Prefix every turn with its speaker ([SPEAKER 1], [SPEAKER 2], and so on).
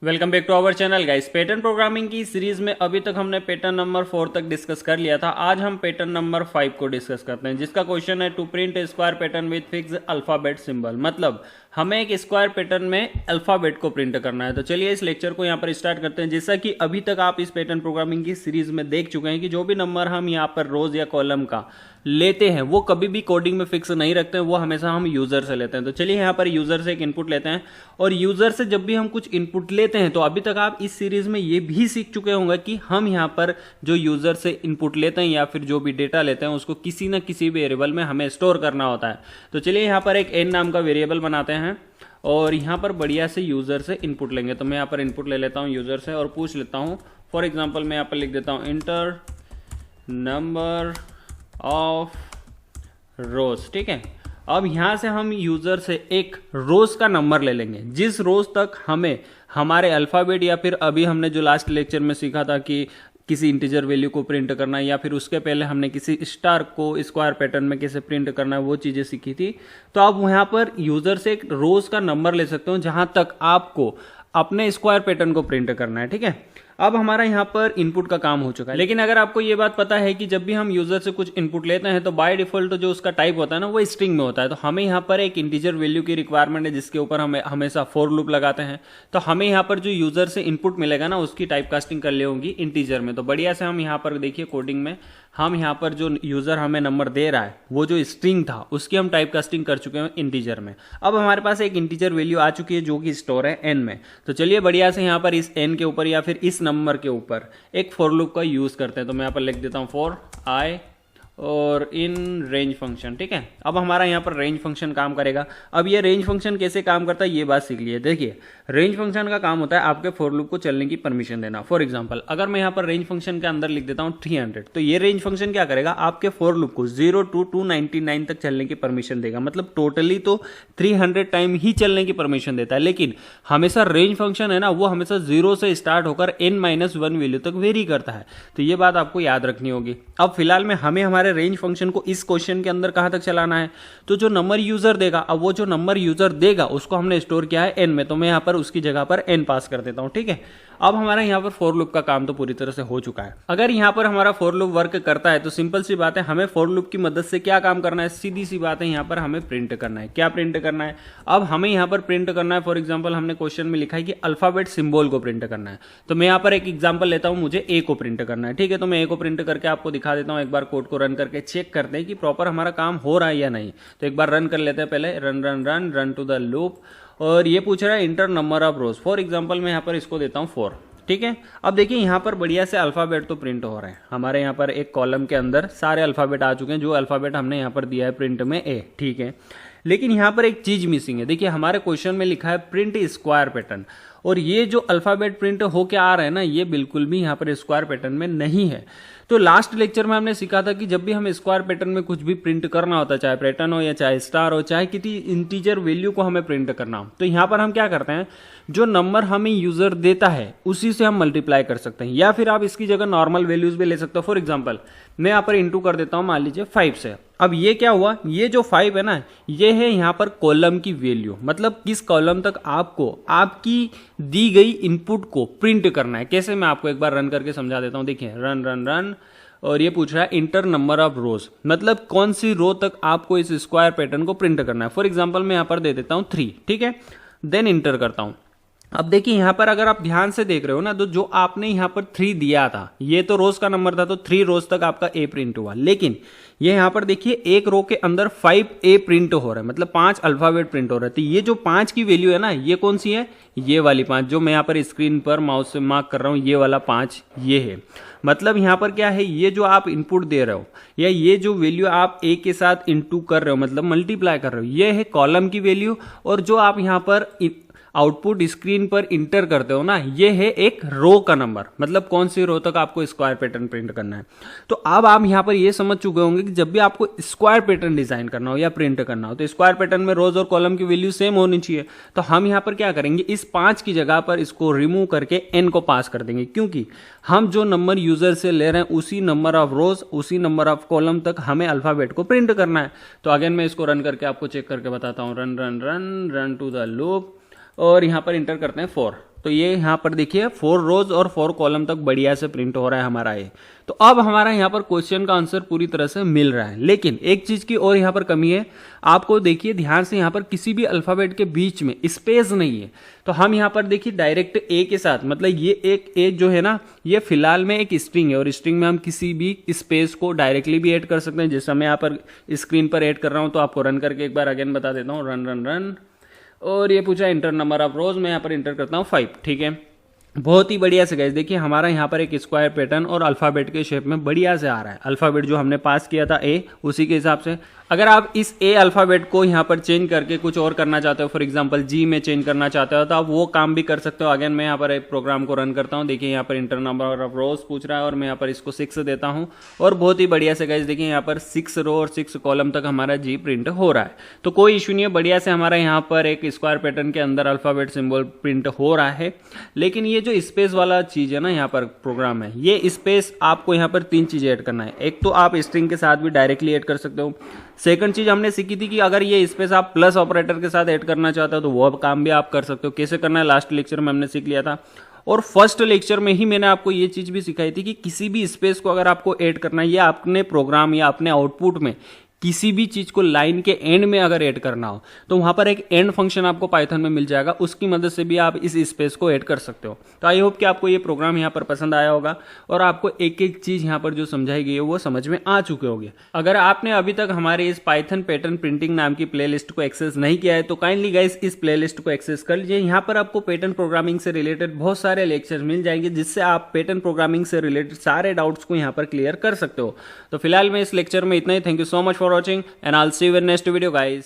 [SPEAKER 1] Welcome back to our channel guys. Pattern programming की series में अभी तक हमने पैटर्न नंबर 4 तक डिस्कस कर लिया था। आज हम पैटर्न नंबर 5 को डिस्कस करते हैं, जिसका क्वेश्चन है to print a square pattern with fix alphabet symbol. मतलब हमें एक स्क्वायर पैटर्न में अल्फाबेट को प्रिंट करना है। तो चलिए इस लेक्चर को यहाँ पर स्टार्ट करते हैं। जैसा कि अभी तक आप इस पैटर्न प्रोग्रामिंग की सीरीज में देख चुके हैं कि जो भी नंबर हम यहाँ पर रोज या कॉलम का लेते हैं वो कभी भी कोडिंग में फिक्स नहीं रखते हैं, वो हमेशा हम यूजर से लेते हैं। तो चलिए यहाँ पर यूजर से एक इनपुट लेते हैं, और यूजर से जब भी हम कुछ इनपुट लेते हैं तो अभी तक आप इस सीरीज में ये भी सीख चुके होंगे कि हम यहाँ पर जो यूजर से इनपुट लेते हैं या फिर जो भी डेटा लेते हैं उसको किसी न किसी वेरिएबल में हमें स्टोर करना होता है। तो चलिए यहाँ पर एक n नाम का वेरिएबल बनाते हैं और यहाँ पर बढ़िया से यूजर से इनपुट लेंगे। तो मैं यहाँ पर इनपुट ले लेता हूँ यूजर से और पूछ लेता हूँ, फॉर एग्जाम्पल मैं यहाँ पर लिख देता हूँ इंटर नंबर ऑफ रोज। ठीक है, अब यहां से हम यूजर से एक रोज का नंबर ले लेंगे, जिस रोज तक हमें हमारे अल्फाबेट या फिर अभी हमने जो लास्ट लेक्चर में सीखा था कि किसी इंटीजर वैल्यू को प्रिंट करना है, या फिर उसके पहले हमने किसी स्टार को स्क्वायर पैटर्न में कैसे प्रिंट करना है, वो चीजें सीखी थी। तो आप यहां पर यूजर से एक रोज का नंबर ले सकते हो जहां तक आपको अपने स्क्वायर पैटर्न को प्रिंट करना है। ठीक है, अब हमारा यहाँ पर इनपुट का काम हो चुका है। लेकिन अगर आपको ये बात पता है कि जब भी हम यूजर से कुछ इनपुट लेते हैं तो बाय डिफॉल्ट जो उसका टाइप होता है ना वो स्ट्रिंग में होता है। तो हमें यहाँ पर एक इंटीजर वैल्यू की रिक्वायरमेंट है जिसके ऊपर हमें हमेशा फॉर लूप लगाते हैं। तो हमें यहाँ पर जो यूजर से इनपुट मिलेगा ना उसकी टाइप कास्टिंग कर ले होगी इंटीजर में। तो बढ़िया से हम यहाँ पर देखिए कोडिंग में हम यहाँ पर जो यूजर हमें नंबर दे रहा है वो जो स्ट्रिंग था उसकी हम टाइप कास्टिंग कर चुके हैं इंटीजर में। अब हमारे पास एक इंटीजर वैल्यू आ चुकी है जो कि स्टोर है n में। तो चलिए बढ़िया से यहाँ पर इस n के ऊपर या फिर इस नंबर के ऊपर एक फॉर लूप का यूज करते हैं। तो मैं यहाँ पर लिख देता हूँ फॉर आई और इन रेंज फंक्शन। ठीक है, अब हमारा यहाँ पर रेंज फंक्शन काम करेगा। अब ये रेंज फंक्शन कैसे काम करता है ये बात सीख लिए। देखिए रेंज फंक्शन का काम होता है आपके फॉर लूप को चलने की परमिशन देना। फॉर एग्जांपल अगर मैं यहाँ पर रेंज फंक्शन के अंदर लिख देता हूँ 300, तो ये रेंज फंक्शन क्या करेगा, आपके फॉर लूप को 0 to 299 तक चलने की परमिशन देगा। मतलब टोटली तो 300 टाइम ही चलने की परमिशन देता है, लेकिन हमेशा रेंज फंक्शन है ना वो हमेशा 0 से स्टार्ट होकर n-1 वैल्यू तक वेरी करता है। तो ये बात आपको याद रखनी होगी। अब फिलहाल में हमें हमारे रेंज फंक्शन को इस क्वेश्चन के अंदर कहां तक चलाना है, तो जो नंबर यूजर देगा, अब वो जो नंबर यूजर देगा उसको हमने स्टोर किया है n में, तो मैं यहां पर उसकी जगह पर n पास कर देता हूं। ठीक है, अब हमारा यहाँ पर फॉर लूप का काम तो पूरी तरह से हो चुका है। अगर यहाँ पर हमारा फॉर लूप वर्क करता है तो सिंपल सी बात है, हमें फॉर लूप की मदद से क्या काम करना है, सीधी सी बात है, यहाँ पर हमें प्रिंट करना है। क्या प्रिंट करना है, अब हमें यहाँ पर प्रिंट करना है, फॉर एग्जाम्पल हमने क्वेश्चन में लिखा है कि अल्फाबेट सिंबल को प्रिंट करना है। तो मैं यहाँ पर एक एग्जाम्पल लेता हूँ, मुझे ए को प्रिंट करना है। ठीक है, तो मैं ए को प्रिंट करके आपको दिखा देता हूँ। एक बार कोड को रन करके चेक करते हैं कि प्रॉपर हमारा काम हो रहा है या नहीं। तो एक बार रन कर लेते हैं पहले, run run run run to the loop, और ये पूछ रहा है enter number of rows. For example मैं यहाँ पर इसको देता हूँ 4। ठीक है, अब देखिए यहाँ पर बढ़िया से अल्फाबेट तो प्रिंट हो रहे हैं। हमारे यहाँ पर एक कॉलम के अंदर सारे अल्फाबेट आ चुके हैं, जो अल्फाबेट हमने यहाँ पर दिया है प्रिंट में ए। ठीक है, लेकिन यहाँ पर एक चीज मिसिंग है। देखिए हमारे क्वेश्चन में लिखा है प्रिंट स्क्वायर पैटर्न, और ये जो अल्फाबेट प्रिंट होके आ रहे हैं ना ये बिल्कुल भी यहाँ पर स्क्वायर पैटर्न में नहीं है। तो लास्ट लेक्चर में हमने सीखा था कि जब भी हमें स्क्वायर पैटर्न में कुछ भी प्रिंट करना होता है, चाहे पैटर्न हो या चाहे स्टार हो, चाहे किसी इंटीजर वैल्यू को हमें प्रिंट करना हो, तो यहाँ पर हम क्या करते हैं, जो नंबर हमें यूजर देता है उसी से हम मल्टीप्लाई कर सकते हैं, या फिर आप इसकी जगह नॉर्मल वैल्यूज भी ले सकते हो। फॉर एग्जाम्पल मैं यहाँ पर इंटू कर देता हूँ मान लीजिए 5 से। अब ये क्या हुआ, ये जो 5 है ना ये है यहाँ पर कॉलम की वैल्यू, मतलब किस कॉलम तक आपको आपकी दी गई इनपुट को प्रिंट करना है। कैसे, मैं आपको एक बार रन करके समझा देता हूँ। देखिए रन रन रन, और ये पूछ रहा है इंटर नंबर ऑफ रोज, मतलब कौन सी रो तक आपको इस स्क्वायर पैटर्न को प्रिंट करना है। फॉर एग्जाम्पल मैं यहाँ पर दे देता हूँ 3। ठीक है, देन इंटर करता हूँ। अब देखिए यहाँ पर अगर आप ध्यान से देख रहे हो ना, तो जो आपने यहाँ पर 3 दिया था ये तो रोज का नंबर था, तो 3 रोज तक आपका ए प्रिंट हुआ। लेकिन ये यहाँ पर देखिए एक रो के अंदर 5 ए प्रिंट हो रहा है, मतलब 5 अल्फाबेट प्रिंट हो रहे थे। ये जो 5 की वैल्यू है ना ये कौन सी है, ये वाली 5 जो मैं यहाँ पर स्क्रीन पर माउस से मार्क कर रहा हूँ, ये वाला 5 ये है। मतलब यहाँ पर क्या है, ये जो आप इनपुट दे रहे हो या ये जो वैल्यू आप ए के साथ इनटू कर रहे हो, मतलब मल्टीप्लाई कर रहे हो, ये है कॉलम की वैल्यू, और जो आप यहाँ पर आउटपुट स्क्रीन पर इंटर करते हो ना ये है एक रो का नंबर, मतलब कौन सी रो तक आपको स्क्वायर पैटर्न प्रिंट करना है। तो अब आप यहां पर ये समझ चुके होंगे कि जब भी आपको स्क्वायर पैटर्न डिजाइन करना हो या प्रिंट करना हो तो स्क्वायर पैटर्न में रोज और कॉलम की वैल्यू सेम होनी चाहिए। तो हम यहां पर क्या करेंगे, इस 5 की जगह पर इसको रिमूव करके n को पास कर देंगे, क्योंकि हम जो नंबर यूजर से ले रहे हैं उसी नंबर ऑफ रोज उसी नंबर ऑफ कॉलम तक हमें अल्फाबेट को प्रिंट करना है। तो अगेन मैं इसको रन करके आपको चेक करके बताता हूं, run run run run to the loop, और यहां पर इंटर करते हैं 4। तो ये यहाँ पर देखिए 4 रोज और 4 कॉलम तक बढ़िया से प्रिंट हो रहा है हमारा ये। तो अब हमारा यहाँ पर क्वेश्चन का आंसर पूरी तरह से मिल रहा है, लेकिन एक चीज की और यहाँ पर कमी है। आपको देखिए ध्यान से, यहाँ पर किसी भी अल्फाबेट के बीच में स्पेस नहीं है। तो हम यहाँ पर देखिए डायरेक्ट ए के साथ, मतलब ये एक ए जो है ना, ये फिलहाल में एक स्ट्रिंग है और स्ट्रिंग में हम किसी भी स्पेस को डायरेक्टली भी ऐड कर सकते हैं। जैसे मैं यहाँ पर स्क्रीन पर ऐड कर रहा हूँ, तो आपको रन करके एक बार अगेन बता देता हूँ, रन रन रन। और ये पूछा इंटर नंबर ऑफ रोज, मैं यहाँ पर इंटर करता हूँ 5। ठीक है, बहुत ही बढ़िया से गाइस देखिए हमारा यहाँ पर एक स्क्वायर पैटर्न और अल्फाबेट के शेप में बढ़िया से आ रहा है। अल्फाबेट जो हमने पास किया था ए, उसी के हिसाब से अगर आप इस ए अल्फाबेट को यहाँ पर चेंज करके कुछ और करना चाहते हो, फॉर एग्जांपल जी में चेंज करना चाहते हो, तो आप वो काम भी कर सकते हो। अगेन मैं यहाँ पर एक प्रोग्राम को रन करता हूँ, देखिए यहाँ पर इंटर नंबर ऑफ रोज पूछ रहा है और मैं यहाँ पर इसको 6 देता हूँ और बहुत ही बढ़िया से गाइस देखिए यहाँ पर 6 रो और 6 कॉलम तक हमारा जी प्रिंट हो रहा है। तो कोई इशू नहीं है, बढ़िया से हमारा यहाँ पर एक स्क्वायर पैटर्न के अंदर अल्फाबेट सिंबल प्रिंट हो रहा है। लेकिन ये जो स्पेस वाला चीज है ना, यहाँ पर प्रोग्राम है, ये स्पेस आपको यहाँ पर 3 चीजें ऐड करना है। एक तो आप स्ट्रिंग के साथ भी डायरेक्टली ऐड कर सकते हो। सेकंड चीज हमने सीखी थी कि अगर ये स्पेस आप प्लस ऑपरेटर के साथ ऐड करना चाहते हो तो वो काम भी आप कर सकते हो। कैसे करना है लास्ट लेक्चर में हमने सीख लिया था। और फर्स्ट लेक्चर में ही मैंने आपको ये चीज भी सिखाई थी कि किसी भी स्पेस को अगर आपको ऐड करना है या अपने प्रोग्राम या अपने आउटपुट में किसी भी चीज को लाइन के एंड में अगर ऐड करना हो, तो वहां पर एक एंड फंक्शन आपको पाइथन में मिल जाएगा, उसकी मदद से भी आप इस स्पेस को ऐड कर सकते हो। तो आई होप कि आपको ये प्रोग्राम यहाँ पर पसंद आया होगा और आपको एक एक चीज यहाँ पर जो समझाई गई है वो समझ में आ चुके होंगे। अगर आपने अभी तक हमारे इस पाइथन पैटर्न प्रिंटिंग नाम की प्लेलिस्ट को एक्सेस नहीं किया है तो काइंडली गाइस इस प्लेलिस्ट को एक्सेस कर लीजिए। यहाँ पर आपको पैटर्न प्रोग्रामिंग से रिलेटेड बहुत सारे लेक्चर मिल जाएंगे, जिससे आप पैटर्न प्रोग्रामिंग से रिलेटेड सारे डाउट्स को यहाँ पर क्लियर कर सकते हो। तो फिलहाल मैं इस लेक्चर में इतना ही। Thank you so much for watching and I'll see you in next video guys.